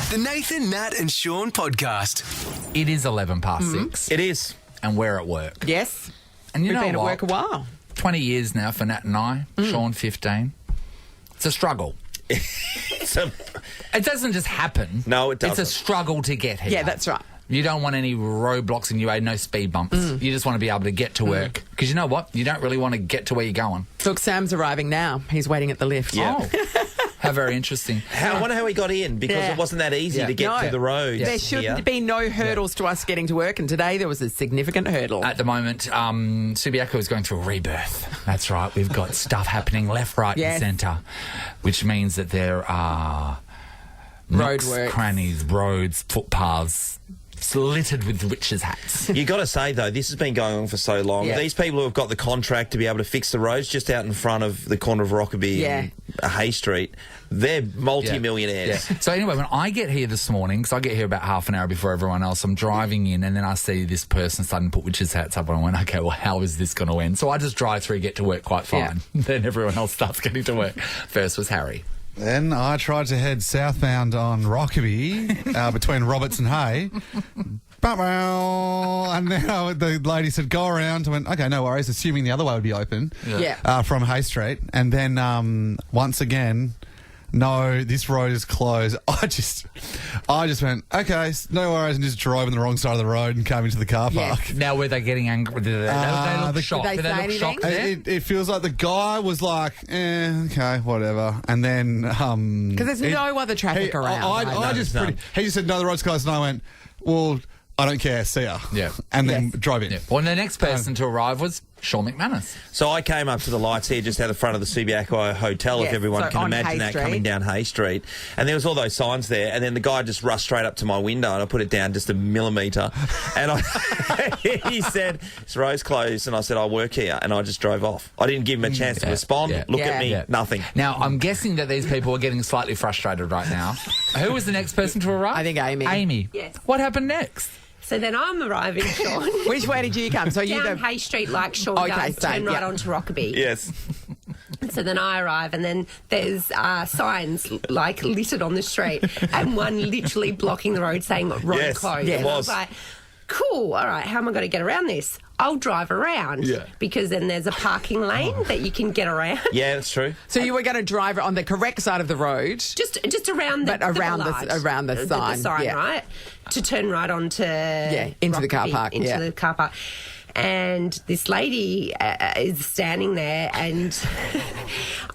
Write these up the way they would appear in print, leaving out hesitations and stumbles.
The Nathan, Nat and Shaun podcast. It is 11 past 6. It is. And we're at work. Yes. And you We've know been what? at work a while. 20 years now for Nat and I. Shaun, 15. It's a struggle. It doesn't just happen. No, it doesn't. It's a struggle to get here. Yeah, that's right. You don't want any roadblocks in your way, no speed bumps. You just want to be able to get to work. Because you know what? You don't really want to get to where you're going. Look, Sam's arriving now. He's waiting at the lift. Yeah. Oh, how very interesting. I wonder how he got in, because Yeah. it wasn't that easy to get to the roads. There should be no hurdles to us getting to work, and today there was a significant hurdle. At the moment, Subiaco is going through a rebirth. That's right. We've got stuff happening left, right Yes. and centre, which means that there are nooks, Roadworks. crannies, roads, footpaths, littered with witches' hats. You got to say, though, this has been going on for so long. Yeah. These people who have got the contract to be able to fix the roads just out in front of the corner of Rockaby and Hay Street, they're multi-millionaires. Yeah. So anyway, when I get here this morning, because I get here about half an hour before everyone else, I'm driving in and then I see this person starting to put witches' hats up and I went, okay, well, how is this going to end? So I just drive through, get to work quite fine. Then everyone else starts getting to work. First was Harry. Then I tried to head southbound on Rockaby between Roberts and Hay. And then the lady said, go around. I went, okay, no worries, assuming the other way would be open from Hay Street. And then once again, no, this road is closed. I just went, okay, no worries, and just drove on the wrong side of the road and came into the car park. Yes. Now, were they getting angry? Did they look shocked? Did they say look shocked anything? there? It feels like the guy was like, okay, whatever. And then... Because there's no other traffic around. He just said, no, the road's closed. And I went, well, I don't care, see ya. Yeah. And then drove in. Yeah. Well, the next person to arrive was Shaun McManus. So I came up to the lights here just out the front of the Subiaco Hotel, Yes, if everyone so can on imagine Hay that Street. coming down Hay Street. And there was all those signs there, and then the guy just rushed straight up to my window and I put it down just a millimetre. And he said, this road's closed, and I said, I work here, and I just drove off. I didn't give him a chance to respond. Look at me, nothing. Now, I'm guessing that these people are getting slightly frustrated right now. Who was the next person to arrive? I think Amy. Amy. Yes. What happened next? So then I'm arriving, Shaun. Which way did you come? So you Down Hay Street like Shaun Okay, does, same, turn right yeah. onto Rockaby. Yes. So then I arrive, and then there's signs like littered on the street, and one literally blocking the road saying road Yes, closed. it And I was. was like, cool, all right, how am I going to get around this? I'll drive around. Yeah. Because then there's a parking lane that you can get around. Yeah, that's true. So you were going to drive on the correct side of the road. Just around the But around the- bollard, around the sign, yeah. right? To turn right onto into the car Rockaby, park, into yeah. the car park. And this lady is standing there, and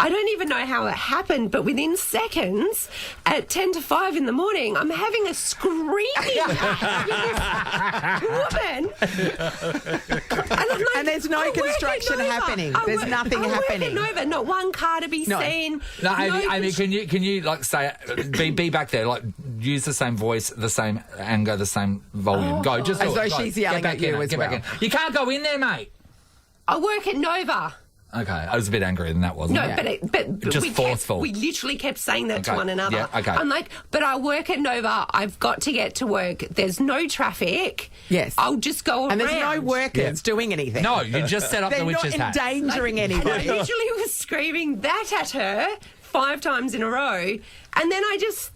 I don't even know how it happened, but within seconds, at 10 to 5 in the morning, I'm having a screaming match with this woman. And I'm like, And there's no I work at construction Nova. happening. I There's work- nothing I happening. Work at Nova. Not one car to be No. seen. No, Amy, const- can you like say be back there, like use the same voice, the same anger, the same volume. Go, just do As it. though Go. she's Get yelling back at you in, as get back well. in. You can't go in there, mate. I work at Nova. Okay, I was a bit angrier than that, wasn't No, I? but Just we forceful. we literally kept saying that to Okay. one another. Yeah, okay. I'm like, but I work at Nova. I've got to get to work. There's no traffic. Yes. I'll just go around. And there's no workers doing anything. No, you just set up They're the not witch's hat. endangering I anybody. literally was screaming that at her 5 times in a row, and then I just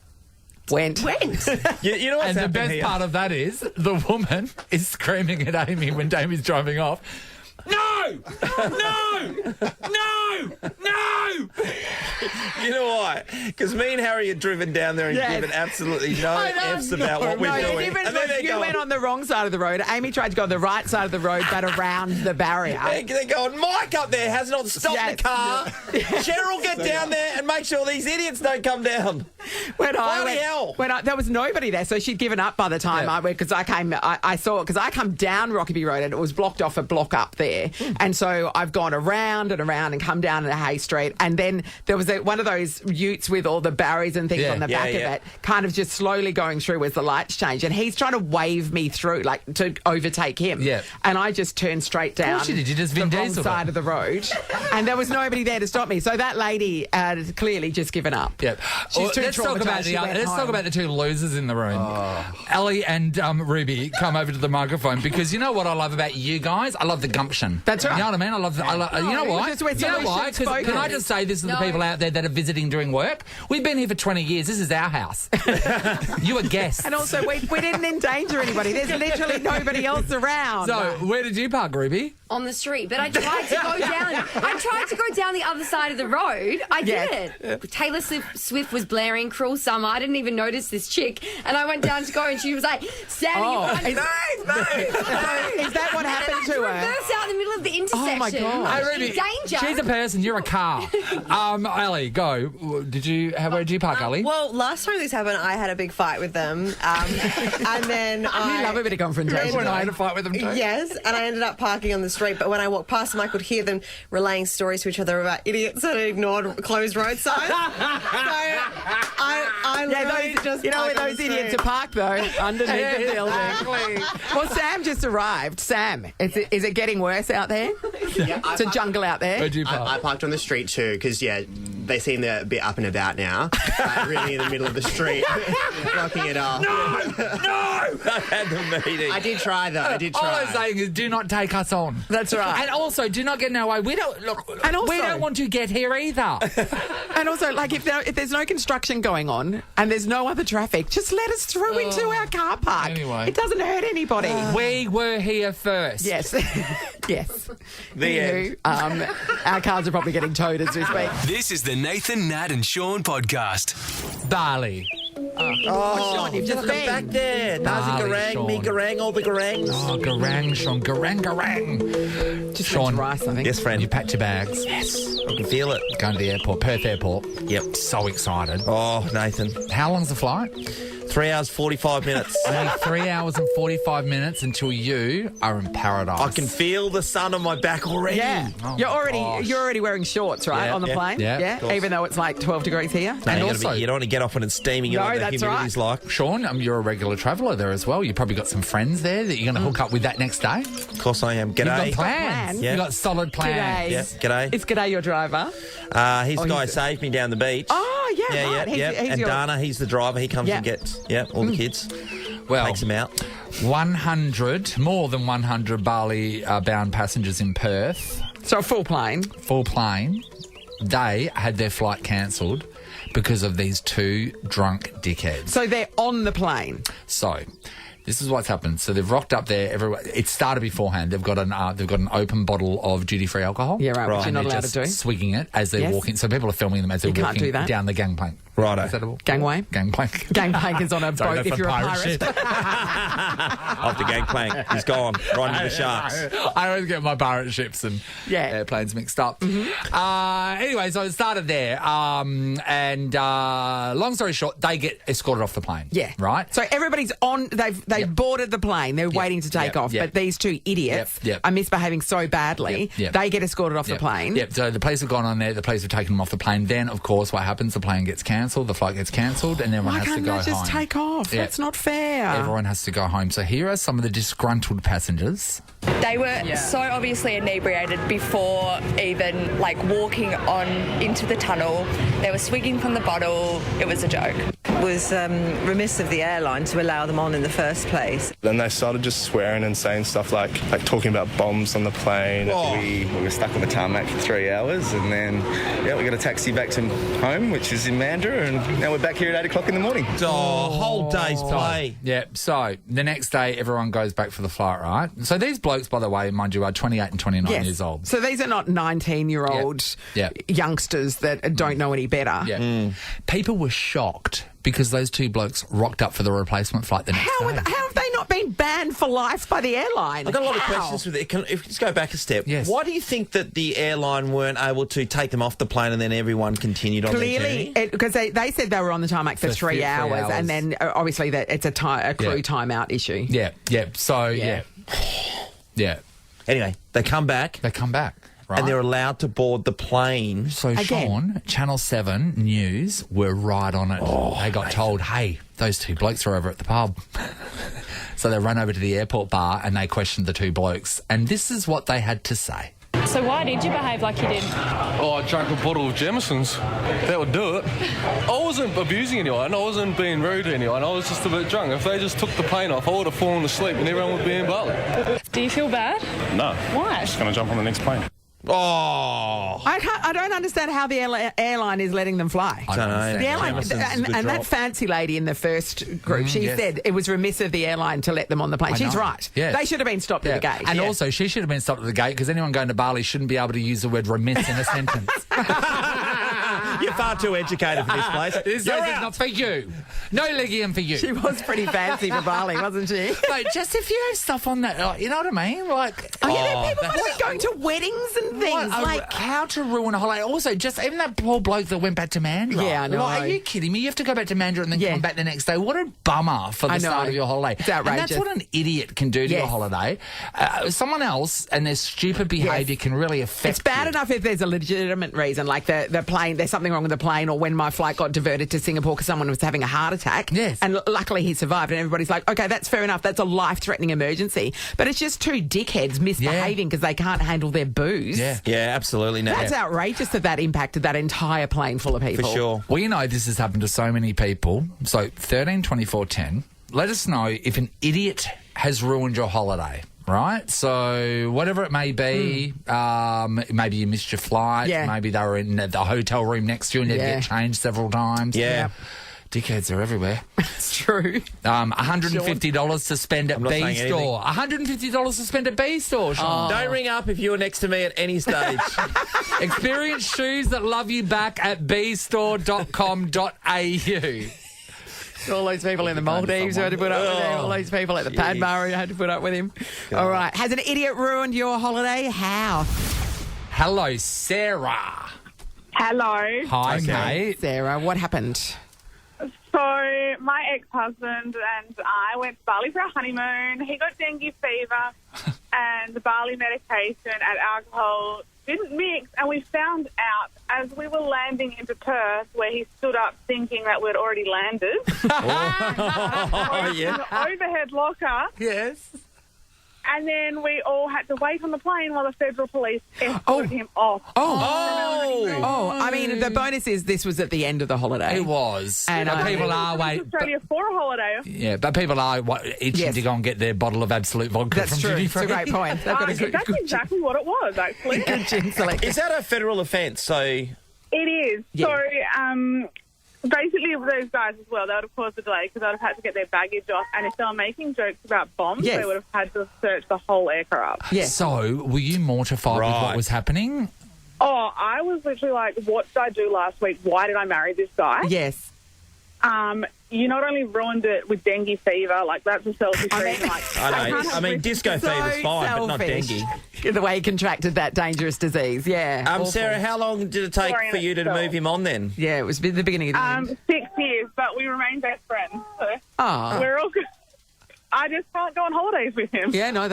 Went. You know what's And the happening best here? part of that is the woman is screaming at Amy when Amy's driving off. No! No! No! No! You know why? Because me and Harry had driven down there and Yes. given absolutely no I know, F's about what we're No, the doing. difference And then was they're you going, went on the wrong side of the road. Amy tried to go on the right side of the road, but around the barrier. they're going, Mike up there has not stopped Yes. the car. Cheryl, get down there and make sure these idiots don't come down. Bloody hell. There was nobody there, so she'd given up by the time because I saw it because I come down Rockaby Road and it was blocked off a block up there, and so I've gone around and come down to Hay Street, and then there was one of those utes with all the barriers and things on the back of it, kind of just slowly going through as the lights change, and he's trying to wave me through, like to overtake him. Yeah. And I just turned straight down. Of course you did. You just the Vin wrong Diesel'd side it. of the road, and there was nobody there to stop me. So that lady had clearly just given up. Yeah. She's too let's talk about traumatised, she went let's talk home. about the two losers in the room. Ellie and Ruby come over to the microphone because you know what I love about you guys? I love the gumption. That's right. You know what I mean? I love. You know why? just when You know why? solutions 'Cause focus. can I just say this to the people out there that are visiting during work? We've been here for 20 years. This is our house. You are guests. And also, we didn't endanger anybody. There's literally nobody else around. So, where did you park, Ruby? On the street, but I tried to go down. I tried to go down the other side of the road. I did. Taylor Swift was blaring "Cruel Summer." I didn't even notice this chick, and I went down to go, and she was like standing in front. Is that what happened to her? Reverse out in the middle of the intersection. Oh my God. Hey, Ruby, Danger. she's a person. You're a car. Ali, go. Where did you park, Ali? Well, last time this happened, I had a big fight with them, and then You love a bit of confrontation. I had a fight with them too. Yes, and I ended up parking on the street. But when I walked past them, I could hear them relaying stories to each other about idiots that had ignored closed road signs. So I literally just where parked on those the idiots street. are parked though, underneath the building. Exactly. Well, Sam just arrived. Sam, is it getting worse out there? Yeah, It's a jungle out there. Where'd you park? I parked on the street too because they seem they're a bit up and about now. Really in the middle of the street, blocking it off. No! I had the meeting. I did try though. I did try. All I'm saying is, do not take us on. That's right. And also, do not get in our way. We don't we don't want to get here either. And also, like, if there's no construction going on and there's no other traffic, just let us through into our car park. Anyway. It doesn't hurt anybody. We were here first. Yes. Yes. The end. Our cars are probably getting towed as we speak. This is the Nathan, Nat and Sean podcast. Bali. Sean, you've just been. Back there. Nazi Bali, Garang, Sean. me Garang, all the Garangs. Oh, garang, Sean. Garang. Just Sean. went to Rice, I think. Yes, friend. You packed your bags. Yes. I can feel it. Going to the airport, Perth Airport. Yep. So excited. Oh, Nathan. How long's the flight? 3 hours, 45 minutes. Only 3 hours and 45 minutes until you are in paradise. I can feel the sun on my back already. Yeah. Oh you're my gosh. already wearing shorts, right, Yeah, on the yeah, plane? yeah, of course. Even though it's like 12 degrees here. No, And you also- you don't want to get off when it's steaming. You know No, what the that's humidity's right. like. Sean, you're a regular traveller there as well. You've probably got some friends there that you're going to hook up with that next day. Of course I am. You've got G'day. plans. Yeah. You've got solid plans. G'day. Yeah, g'day. It's G'day, your driver. He's the guy who saved me down the beach. Oh, yeah, yeah, right. yeah. He's And your- Dana, he's the driver. He comes Yeah. and gets all the kids. Well, Takes them out. 100, more than 100 Bali-bound passengers in Perth, So a full plane. full plane. They had their flight cancelled because of these two drunk dickheads. So they're on the plane. So, this is what's happened. So they've rocked up there. It started beforehand. They've got an open bottle of duty-free alcohol. Yeah, right, which you're And not they're allowed just to do. swigging it as they're Yes. walking. So people are filming them as they're You can't walking do that. down the gangplank. Righto. Acceptable? Gangway. Gangplank. Gangplank is on a Sorry, boat that's if you're a pirate. shit. Off the gangplank. He's gone. Right into the sharks. I always get my pirate ships and airplanes mixed up. Anyway, so it started there. And long story short, they get escorted off the plane. Yeah. Right? So everybody's on, they've boarded the plane, they're waiting to take off, but these two idiots are misbehaving so badly, they get escorted off the plane. Yep, so the police have gone on there, the police have taken them off the plane. Then, of course, what happens? The plane gets cancelled, the flight gets cancelled, and everyone Why has to can't go they just home. take off? Yeah. That's not fair. Everyone has to go home. So here are some of the disgruntled passengers. They were so obviously inebriated before even walking on into the tunnel. They were swigging from the bottle. It was a joke. It was remiss of the airline to allow them on in the first place. Then they started just swearing and saying stuff like talking about bombs on the plane. We were stuck on the tarmac for 3 hours, and then we got a taxi back to home, which is in Mandurah, and now we're back here at 8 o'clock in the morning. Whole day's play. Yeah, so the next day everyone goes back for the flight, right? So these blokes, by the way, mind you, are 28 and 29 years old. So these are not 19-year-old youngsters that don't know any better. Yeah. People were shocked because those two blokes rocked up for the replacement flight the next How day. have they not been banned for life by the airline? I've got a lot of How? questions with it. If we just go back a step, Yes. why do you think that the airline weren't able to take them off the plane and then everyone continued on their Clearly, journey? because they said they were on the tarmac for 3 hours, and then obviously that it's a crew timeout issue. Yeah. So, yeah. Anyway, they come back. Right. And they're allowed to board the plane. So, Sean, Channel 7 News were right on it. They got told, hey, those two blokes are over at the pub. So they ran over to the airport bar and they questioned the two blokes. And this is what they had to say. So why did you behave like you did? Oh, I drank a bottle of Jameson's. That would do it. I wasn't abusing anyone. I wasn't being rude to anyone. I was just a bit drunk. If they just took the plane off, I would have fallen asleep and everyone would be in Bali. Do you feel bad? No. Why? Just going to jump on the next plane. Oh. I don't understand how the airline is letting them fly. I don't know. The airline, and that fancy lady in the first group, she said it was remiss of the airline to let them on the plane. She's right. Yes. They should have been stopped at the gate. And also, she should have been stopped at the gate because anyone going to Bali shouldn't be able to use the word remiss in a sentence. You're far too educated for this place. This place is not for you. No legium for you. She was pretty fancy for Bali, wasn't she? Like, just if you have stuff on that, you know what I mean? Like, people want to be going to weddings and things. Like, how to ruin a holiday. Also, just even that poor bloke that went back to Mandurah. Yeah, I know. Like, are you kidding me? You have to go back to Mandurah and then come back the next day. What a bummer for the start of your holiday. It's outrageous. And that's what an idiot can do to your holiday. Someone else and their stupid behaviour can really affect It's bad enough if there's a legitimate reason, like the plane, there's something wrong with the plane, or when my flight got diverted to Singapore because someone was having a heart attack. Yes. And luckily he survived, and everybody's like, okay, that's fair enough. That's a life-threatening emergency. But it's just two dickheads misbehaving because they can't handle their booze. Yeah, absolutely. That's outrageous that impacted that entire plane full of people. For sure. Well, you know, this has happened to so many people. So 13 24 10. Let us know if an idiot has ruined your holiday. Right? So whatever it may be, maybe you missed your flight, maybe they were in the hotel room next to you and you had to get changed several times. Yeah. Dickheads are everywhere. It's true. $150 to spend at B store. $150 to spend at B store, Sean. Don't ring up if you're next to me at any stage. Experience shoes that love you back at bstore.com.au. All those people in the Maldives who had to put up with him. All those people at the Padma who had to put up with him. God. All right. Has an idiot ruined your holiday? How? Hello, Sarah. Hello. Hi, mate. Sarah, what happened? So my ex-husband and I went to Bali for our honeymoon. He got dengue fever and the Bali medication and alcohol didn't mix, and we found out as we were landing into Perth, where he stood up thinking that we'd already landed. In the overhead locker. Yes. And then we all had to wait on the plane while the federal police escorted him off. I mean, the bonus is this was at the end of the holiday. It was. And people are waiting. Australia for a holiday. Yeah, but people are itching to go and get their bottle of Absolute vodka That's from true. duty free. It's a great point. They've got a good, That's exactly what it was, actually. good gin selection. Is that a federal offence? So It is. Yeah. So, basically, those guys as well, they would have caused a delay because they would have had to get their baggage off, and if they were making jokes about bombs, they would have had to search the whole aircraft. Yes. So, were you mortified with what was happening? Oh, I was literally like, what did I do last week? Why did I marry this guy? Yes. You not only ruined it with dengue fever, like that's a selfish reason. I mean, disco fever's fine, but not dengue. The way he contracted that dangerous disease, Sarah, how long did it take for you to move him on then? Yeah, it was the beginning of the end. 6 years, but we remain best friends. So we're all good. I just can't go on holidays with him. Yeah, no, we've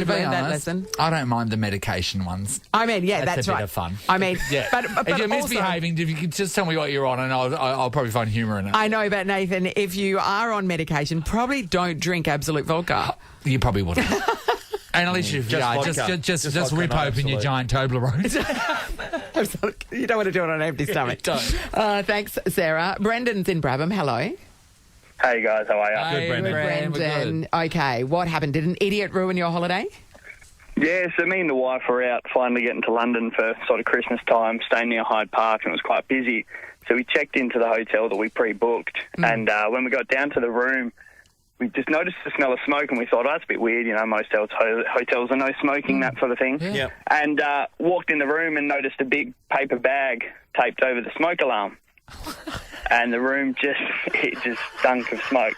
learned that lesson. I don't mind the medication ones. I mean, that's a right. bit of fun. I mean, but if you're misbehaving, if you could just tell me what you're on, and I'll probably find humour in it. I know, but Nathan, if you are on medication, probably don't drink Absolute vodka. You probably wouldn't. And at least just rip open your giant Toblerone. You don't want to do it on an empty stomach. Don't. Thanks, Sarah. Brendan's in Brabham. Hello. Hey guys, how are you? Hey, Brendan. Okay, what happened? Did an idiot ruin your holiday? Yeah, so me and the wife were out finally getting to London for sort of Christmas time, staying near Hyde Park, and it was quite busy. So we checked into the hotel that we pre-booked, and when we got down to the room, we just noticed the smell of smoke, and we thought, that's a bit weird, most hotels are no smoking, that sort of thing. Yeah. And walked in the room and noticed a big paper bag taped over the smoke alarm. And the room just stunk of smoke.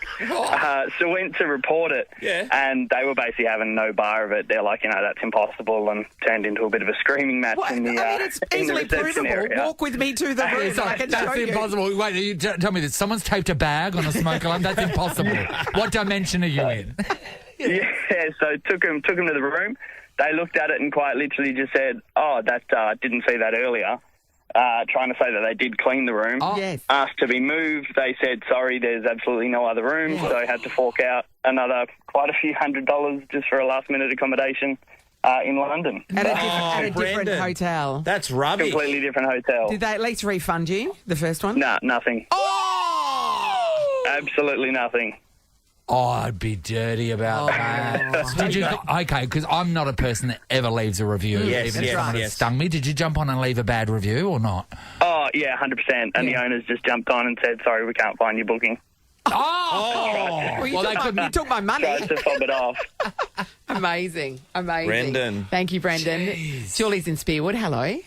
So went to report it, and they were basically having no bar of it. They're like, that's impossible, and turned into a bit of a screaming match in the it's easily reception provable. area. Walk with me to the room. That's impossible. Wait, you tell me this. Someone's taped a bag on a smoke alarm? That's impossible. What dimension are you in? Yeah, so took them to the room. They looked at it and quite literally just said, didn't see that earlier. Trying to say that they did clean the room. Asked to be moved. They said, sorry, there's absolutely no other room. So I had to fork out another quite a few $100s just for a last-minute accommodation in London. At a different hotel. That's rubbish. Completely different hotel. Did they at least refund you, the first one? Nah, nothing. Oh! Absolutely nothing. Oh, I'd be dirty about that. Did you? Okay, because I'm not a person that ever leaves a review, even if someone has stung me. Did you jump on and leave a bad review or not? Oh, yeah, 100%. And the owners just jumped on and said, sorry, we can't find your booking. Well, you took my money. Tried to fob it off. Amazing. Brendan. Thank you, Brendan. Jeez. Julie's in Spearwood. Hello.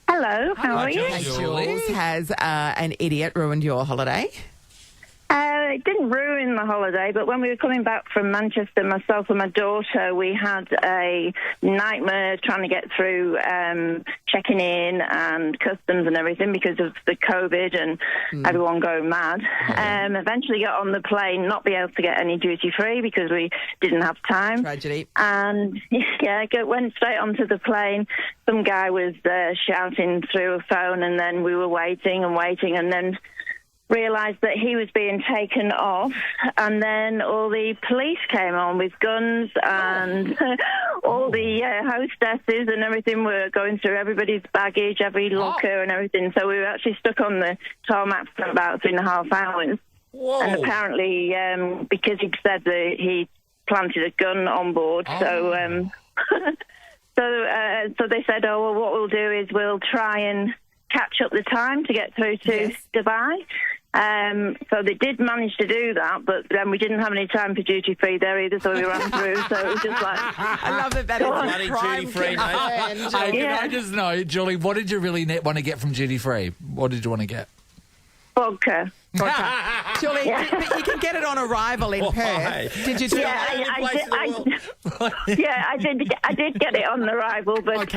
Hello, how are you? Hey, Jules. Has an idiot ruined your holiday? It didn't ruin the holiday, but when we were coming back from Manchester, myself and my daughter, we had a nightmare trying to get through checking in and customs and everything because of the COVID and everyone going mad. Eventually got on the plane, not be able to get any duty-free because we didn't have time. Tragedy. And, went straight onto the plane. Some guy was shouting through a phone, and then we were waiting, and then realised that he was being taken off, and then all the police came on with guns, and all the hostesses and everything were going through everybody's baggage, every locker and everything. So we were actually stuck on the tarmac for about 3.5 hours. Whoa. And apparently, because he'd said that he planted a gun on board, so they said, oh, well, what we'll do is we'll try and catch up the time to get through to Dubai. So they did manage to do that, but then we didn't have any time for duty-free there either, so we ran through. So it was just like... I love that is bloody duty-free, mate. Can I just know, Julie, what did you really want to get from duty-free? What did you want to get? Vodka. Julie, but you can get it on arrival in Perth. Did you do I did get it on arrival, but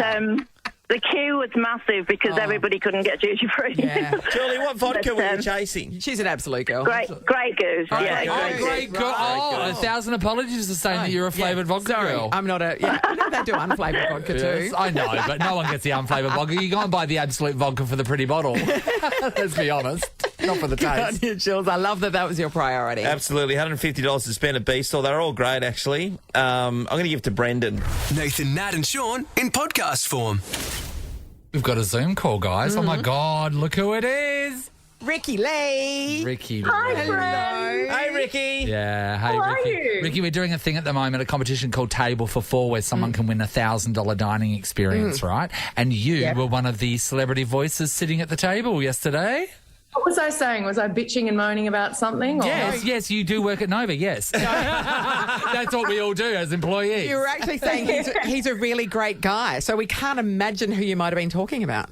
the queue was massive because everybody couldn't get duty free. Yeah. Julie, what vodka were you chasing? She's an absolute girl. Great Goose. Great Goose. 1,000 apologies for saying that you're a flavoured vodka girl. I'm not a... Yeah, they do unflavoured vodka too. I know, but no one gets the unflavoured vodka. You go and buy the absolute vodka for the pretty bottle. Let's be honest. Not for the taste. Good on you, Jules. I love that was your priority. Absolutely. $150 to spend at B Store. They're all great, actually. I'm going to give it to Brendan. Nathan, Nat and Shaun in podcast form. We've got a Zoom call, guys. Oh, my God. Look who it is. Ricki-Lee. Ricki-Lee. Hi, friend. Hey, Ricky. Yeah. Hey, How are Ricky. you? Ricky, we're doing a thing at the moment, a competition called Table for Four, where someone can win a $1,000 dining experience, right? And you were one of the celebrity voices sitting at the table yesterday. What was I saying? Was I bitching and moaning about something? Or? Yes, you do work at Nova, yes. That's what we all do as employees. You were actually saying he's a really great guy, so we can't imagine who you might have been talking about.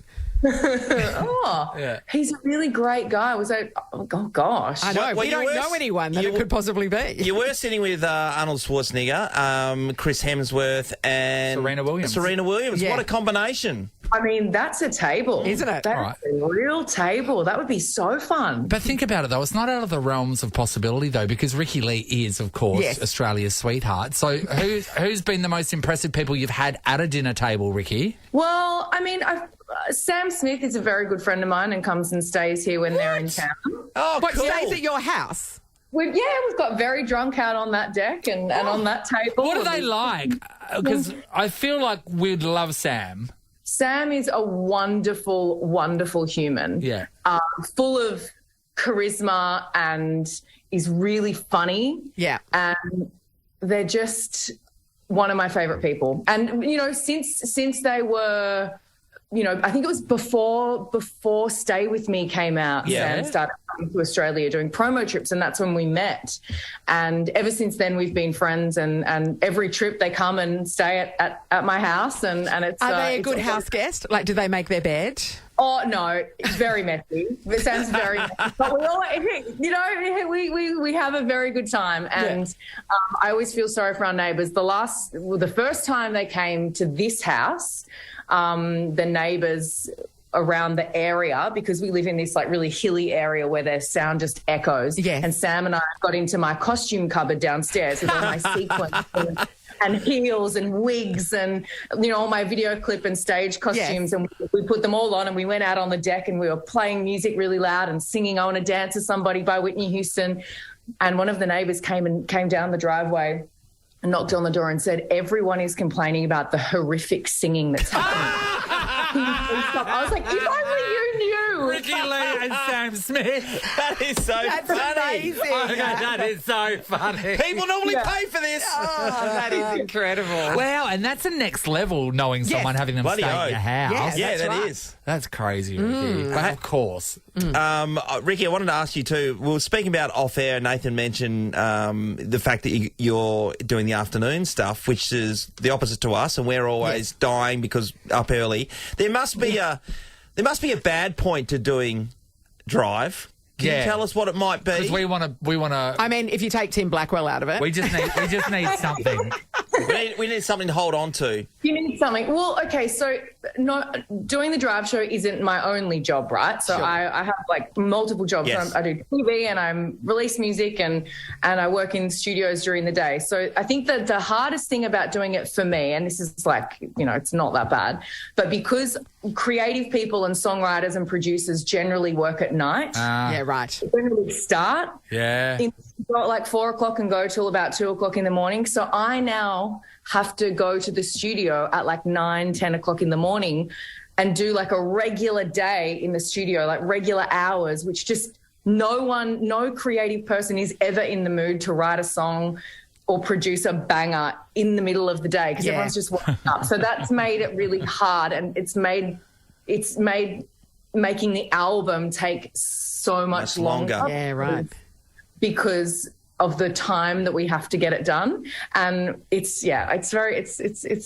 He's a really great guy. Was that? Oh gosh, I know. We don't know anyone that it could possibly be. You were sitting with Arnold Schwarzenegger, Chris Hemsworth, and Serena Williams. Yeah. What a combination! I mean, that's a table, isn't it? That's a real table. That would be so fun. But think about it, though. It's not out of the realms of possibility, though, because Ricki-Lee is, of course, Australia's sweetheart. So who's been the most impressive people you've had at a dinner table, Ricky? Well, I mean, Sam Smith is a very good friend of mine and comes and stays here when they're in town. Oh, cool. Stays at your house? We've got very drunk out on that deck and on that table. What are they like? Because I feel like we'd love Sam. Sam is a wonderful, wonderful human. Yeah. Full of charisma and is really funny. Yeah. And they're just one of my favourite people. And, you know, since they were... You know, I think it was before Stay With Me came out. Yeah. Sam started coming to Australia doing promo trips, and that's when we met. And ever since then, we've been friends. And every trip they come and stay at my house. And it's are they a good house guest? Like, do they make their bed? Oh no, it's very messy. It sounds very messy, but we all, you know, we have a very good time. And I always feel sorry for our neighbours. The first time they came to this house. The neighbours around the area, because we live in this like really hilly area where their sound just echoes. Yeah. And Sam and I got into my costume cupboard downstairs with all my sequins and heels and wigs and, you know, all my video clip and stage costumes. And we put them all on and we went out on the deck and we were playing music really loud and singing I Want to Dance to Somebody by Whitney Houston. And one of the neighbours came down the driveway and knocked on the door and said, everyone is complaining about the horrific singing that's happening. I was like, if only you knew Ricki-Lee and Sam Smith. That is so funny. Amazing. Okay, that is so funny. People normally pay for this. Oh, that is incredible. Wow, and that's a next level, knowing someone having them Bloody stay oath. at your house. Yeah, that's that right. is. That's crazy, Ricky. But of course. Ricky, I wanted to ask you too. We were speaking about off air. Nathan mentioned the fact that you're doing the afternoon stuff, which is the opposite to us, and we're always dying because up early. There must be a bad point to doing drive. Can you tell us what it might be? Because we want to. I mean, if you take Tim Blackwell out of it. We just need something. we need something to hold on to. You need something. Well, okay, so doing the drive show isn't my only job, right? So I have like multiple jobs. Yes. I do TV and I release music and I work in studios during the day. So I think that the hardest thing about doing it for me, and this is like, it's not that bad, but because creative people and songwriters and producers generally work at night. Yeah, right. When we start, go like 4 o'clock and go till about 2 o'clock in the morning. So I now have to go to the studio at like 9, 10 o'clock in the morning and do like a regular day in the studio, like regular hours, which just no creative person is ever in the mood to write a song or produce a banger in the middle of the day because everyone's just waking up. So that's made it really hard, and it's made making the album take so much longer. Yeah, right. Because of the time that we have to get it done. And it's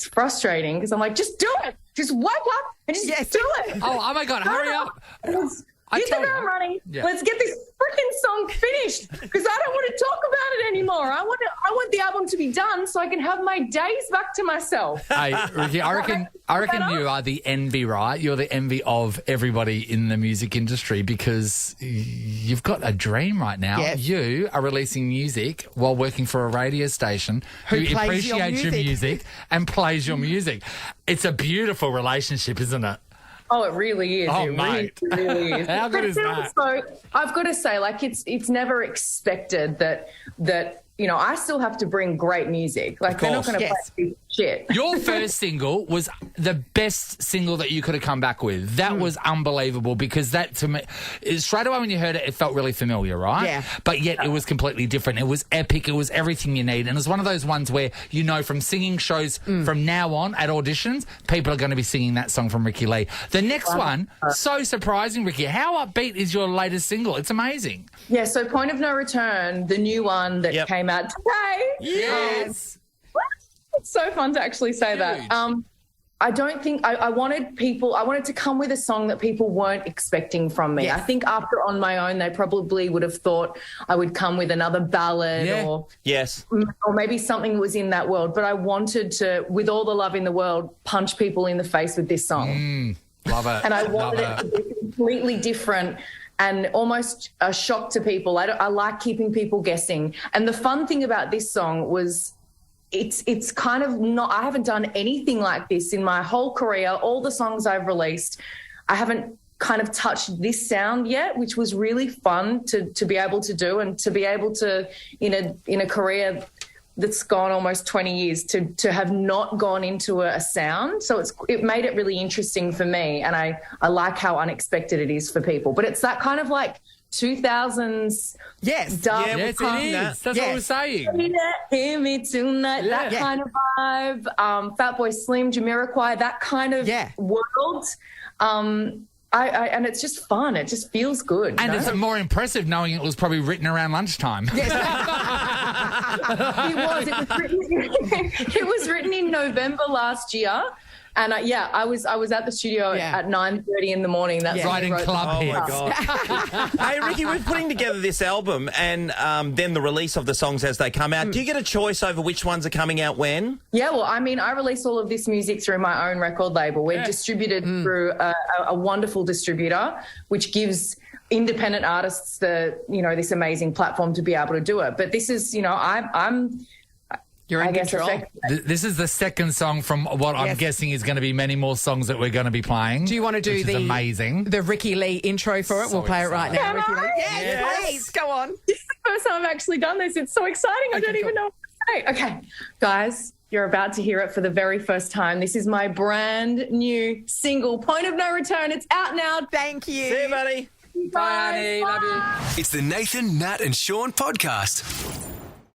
frustrating because I'm like, just do it. Just wake up and just do it. Oh my God, hurry up. Get the ground running. Yeah. Let's get this freaking song finished because I don't want to talk about it anymore. I want the album to be done so I can have my days back to myself. Hey, Ricky, I reckon you are the envy, right? You're the envy of everybody in the music industry because you've got a dream right now. Yes. You are releasing music while working for a radio station who appreciates your music and plays your music. It's a beautiful relationship, isn't it? Oh, it really is. Oh, it mate. really is. How good is that? So I've got to say, like, it's never expected that I still have to bring great music. Like, they're not going to play shit. Your first single was the best single that you could have come back with. That was unbelievable because that, to me, straight away when you heard it, it felt really familiar, right? Yeah. But yet it was completely different. It was epic. It was everything you need. And it was one of those ones where, from singing shows from now on at auditions, people are going to be singing that song from Ricki-Lee. The next one, so surprising, Ricky. How upbeat is your latest single? It's amazing. Yeah, so Point of No Return, the new one that came out today. Yes. It's so fun to actually say that. I don't think I wanted to come with a song that people weren't expecting from me. Yes. I think after On My Own, they probably would have thought I would come with another ballad or maybe something that was in that world. But I wanted to, with all the love in the world, punch people in the face with this song. Love it. And I wanted it to be completely different and almost a shock to people. I like keeping people guessing. And the fun thing about this song was it's kind of not, I haven't done anything like this in my whole career. All the songs I've released, I haven't kind of touched this sound yet, which was really fun to be able to do and to be able to, in a career that's gone almost 20 years, to have not gone into a sound. So it made it really interesting for me, and I like how unexpected it is for people. But it's that kind of like 2000s. Yes. Dark Yes, it is. That's what we're saying. Hear me tonight. That kind of vibe. Fatboy Slim, Jamiroquai, that kind of world. And it's just fun. It just feels good. And it's more impressive knowing it was probably written around lunchtime. Yes. It was written in November last year. And I was at the studio at 9:30 in the morning. That's writing club hits. Oh my God. Hey, Ricky, we're putting together this album and then the release of the songs as they come out. Do you get a choice over which ones are coming out when? Yeah, well, I mean, I release all of this music through my own record label. We're distributed through a wonderful distributor, which gives independent artists this amazing platform to be able to do it. But this is, You're in control. This is the second song from what I'm guessing is going to be many more songs that we're going to be playing. Do you want to do the Ricki-Lee intro for it? We'll play it right now. Ricki-Lee. Yes, please, go on. This is the first time I've actually done this. It's so exciting. I don't even know what to say. Okay, guys, You're about to hear it for the very first time. This is my brand new single, Point of No Return. It's out now. Thank you. See you, buddy. Bye, honey. Love you. It's the Nathan, Nat and Shaun podcast.